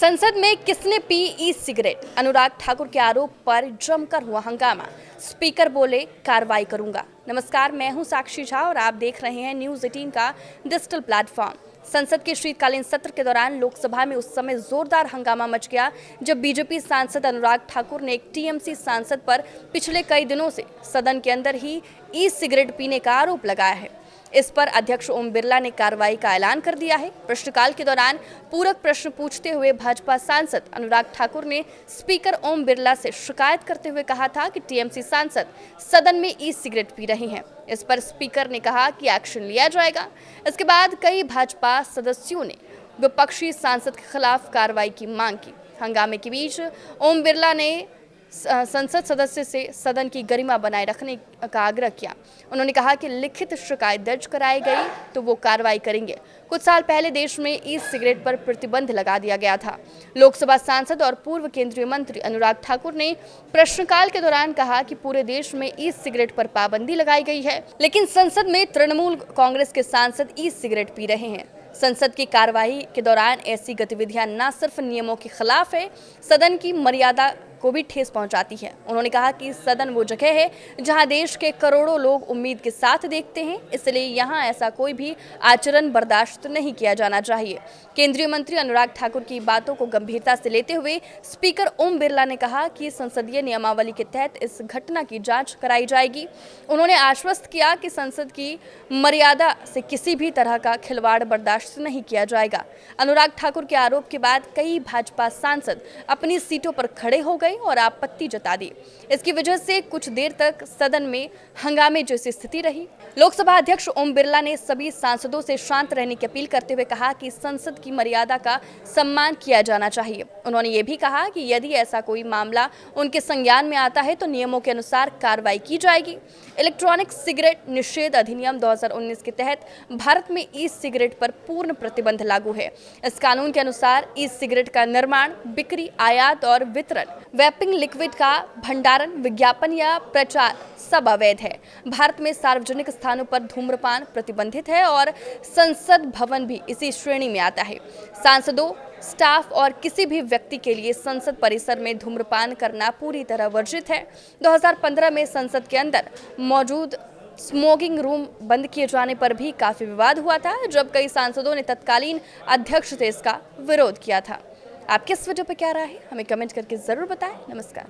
संसद में किसने P e cigarette? Anurag Thakur के आरोप पर जमकर हुआ हंगामा। स्पीकर बोले कार्रवाई करूंगा। नमस्कार, मैं हूं साक्षी झा और आप देख रहे हैं न्यूज़ 18 का डिजिटल प्लेटफॉर्म। संसद के शीतकालीन सत्र के दौरान लोकसभा में उस समय जोरदार हंगामा मच गया जब बीजेपी सांसद अनुराग ठाकुर ने एक टीएमसी सांसद पर पिछले कई दिनों से सदन के अंदर ही ई सिगरेट पीने का आरोप लगाया है। इस पर अध्यक्ष ओम बिरला ने कार्रवाई का ऐलान कर दिया है। प्रश्नकाल के दौरान पूरक प्रश्न पूछते हुए भाजपा सांसद अनुराग ठाकुर ने स्पीकर ओम बिरला से शिकायत करते हुए कहा था कि टीएमसी सांसद सदन में ई सिगरेट पी रहे हैं। इस पर स्पीकर ने कहा कि एक्शन लिया जाएगा। इसके बाद कई भाजपा सदस्यों ने विपक्षी सांसद के खिलाफ कार्रवाई की मांग की। हंगामे के बीच ओम बिरला ने संसद सदस्य से सदन की गरिमा बनाए रखने का आग्रह किया। उन्होंने कहा कि लिखित शिकायत दर्ज कराई गई तो वो कार्रवाई करेंगे। कुछ साल पहले देश में ई सिगरेट पर प्रतिबंध लगा दिया गया था। लोकसभा सांसद और पूर्व केंद्रीय मंत्री अनुराग ठाकुर ने प्रश्नकाल के दौरान कहा कि पूरे देश में ई सिगरेट पर पाबंदी लगाई गई है, लेकिन संसद में तृणमूल कांग्रेस के सांसद ई सिगरेट पी रहे हैं। संसद की कार्यवाही के दौरान ऐसी गतिविधियां न सिर्फ नियमों के खिलाफ है, सदन की मर्यादा को भी ठेस पहुंचाती है। उन्होंने कहा कि सदन वो जगह है जहां देश के करोड़ों लोग उम्मीद के साथ देखते हैं, इसलिए यहां ऐसा कोई भी आचरण बर्दाश्त नहीं किया जाना चाहिए। केंद्रीय मंत्री अनुराग ठाकुर की बातों को गंभीरता से लेते हुए स्पीकर ओम बिरला ने कहा कि संसदीय नियमावली के तहत इस घटना की जांच कराई जाएगी। उन्होंने आश्वस्त किया कि संसद की मर्यादा से किसी भी तरह का खिलवाड़ बर्दाश्त नहीं किया जाएगा। अनुराग ठाकुर के आरोप के बाद कई भाजपा सांसद अपनी सीटों पर खड़े हो गए और आपत्ति जता दी। इसकी वजह से कुछ देर तक सदन में हंगामे जैसी स्थिति रही। लोकसभा अध्यक्ष ओम बिरला ने सभी सांसदों से शांत रहने की अपील करते हुए कहा कि संसद की मर्यादा का सम्मान किया जाना चाहिए। उन्होंने ये भी कहा कि यदि ऐसा कोई मामला उनके संज्ञान में आता है तो नियमों के अनुसार कार्रवाई की जाएगी। इलेक्ट्रॉनिक सिगरेट निषेध अधिनियम 2019 के तहत भारत में ई सिगरेट पर पूर्ण प्रतिबंध लागू है। इस कानून के अनुसार ई सिगरेट का निर्माण, बिक्री, आयात और वितरण, वेपिंग लिक्विड का भंडारण, विज्ञापन या प्रचार सब अवैध है। भारत में सार्वजनिक स्थानों पर धूम्रपान प्रतिबंधित है और संसद भवन भी इसी श्रेणी में आता है। सांसदों, स्टाफ और किसी भी व्यक्ति के लिए संसद परिसर में धूम्रपान करना पूरी तरह वर्जित है। 2015 में संसद के अंदर मौजूद स्मोकिंग रूम बंद किए जाने पर भी काफी विवाद हुआ था, जब कई सांसदों ने तत्कालीन अध्यक्ष से इसका विरोध किया था। आपकी इस वीडियो पर क्या राय है, हमें कमेंट करके जरूर बताएं। नमस्कार।